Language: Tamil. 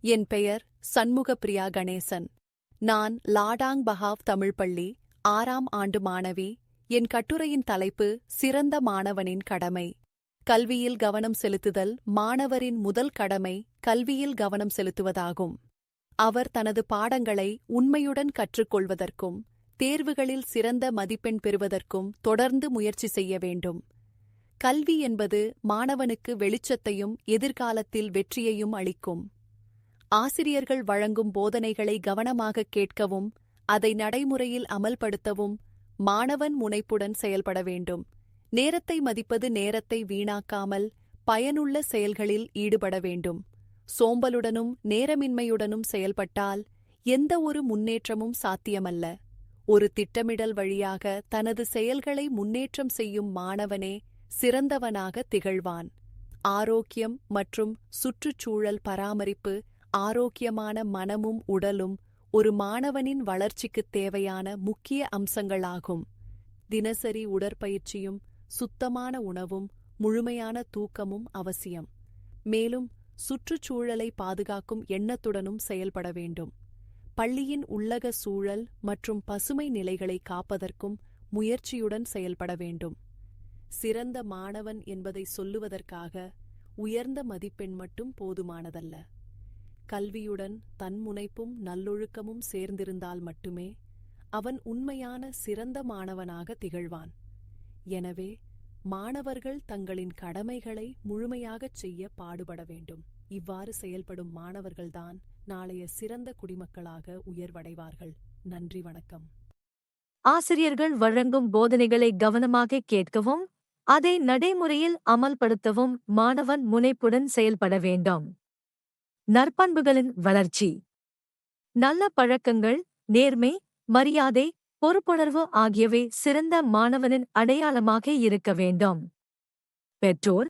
என் பெயர் சண்முகப்பிரியா கணேசன். நான் லாடாங் பஹாவ் தமிழ் பள்ளி 6ஆம் ஆண்டு மாணவி. என் கட்டுரையின் தலைப்பு சிறந்த மாணவனின் கடமை. கல்வியில் கவனம் செலுத்துதல். மாணவரின் முதல் கடமை கல்வியில் கவனம் செலுத்துவதாகும். அவர் தனது பாடங்களை உண்மையுடன் கற்றுக்கொள்வதற்கும் தேர்வுகளில் சிறந்த மதிப்பெண் பெறுவதற்கும் தொடர்ந்து முயற்சி செய்ய வேண்டும். கல்வி என்பது மாணவனுக்கு வெளிச்சத்தையும் எதிர்காலத்தில் வெற்றியையும் அளிக்கும். ஆசிரியர்கள் வழங்கும் போதனைகளை கவனமாகக் கேட்கவும் அதை நடைமுறையில் அமல்படுத்தவும் மாணவன் முனைப்புடன் செயல்பட வேண்டும். நேரத்தை மதிப்பது. நேரத்தை வீணாக்காமல் பயனுள்ள செயல்களில் ஈடுபட வேண்டும். சோம்பலுடனும் நேரமின்மையுடனும் செயல்பட்டால் எந்த ஒரு முன்னேற்றமும் சாத்தியமல்ல. ஒரு திட்டமிடல் வழியாக தனது செயல்களை முன்னேற்றம் செய்யும் மாணவனே சிறந்தவனாக திகழ்வான். ஆரோக்கியம் மற்றும் சுற்றுச்சூழல் பராமரிப்பு. ஆரோக்கியமான மனமும் உடலும் ஒரு மாணவனின் வளர்ச்சிக்குத் தேவையான முக்கிய அம்சங்களாகும். தினசரி உடற்பயிற்சியும் சுத்தமான உணவும் முழுமையான தூக்கமும் அவசியம். மேலும் சுற்றுச்சூழலை பாதுகாக்கும் எண்ணத்துடனும் செயல்பட வேண்டும். பள்ளியின் உள்ளக சூழல் மற்றும் பசுமை நிலைகளை காப்பதற்கும் முயற்சியுடன் செயல்பட வேண்டும். சிறந்த மாணவன் என்பதை சொல்லுவதற்காக உயர்ந்த மதிப்பெண் மட்டும் போதுமானதல்ல. கல்வியுடன் தன்முனைப்பும் நல்லொழுக்கமும் சேர்ந்திருந்தால் மட்டுமே அவன் உண்மையான சிறந்த மாணவனாக திகழ்வான். எனவே மாணவர்கள் தங்களின் கடமைகளை முழுமையாகச் செய்ய பாடுபட வேண்டும். இவ்வாறு செயல்படும் மாணவர்கள்தான் நாளைய சிறந்த குடிமக்களாக உயர்வடைவார்கள். நன்றி, வணக்கம். ஆசிரியர்கள் வழங்கும் போதனைகளை கவனமாக கேட்கவும் அதை நடைமுறையில் அமல்படுத்தவும் மாணவன் முனைப்புடன் செயல்பட வேண்டும். நற்பண்புகளின் வளர்ச்சி. நல்ல பழக்கங்கள், நேர்மை, மரியாதை, பொறுப்புணர்வு ஆகியவை சிறந்த மாணவனின் அடையாளமாக இருக்க வேண்டும். பெற்றோர்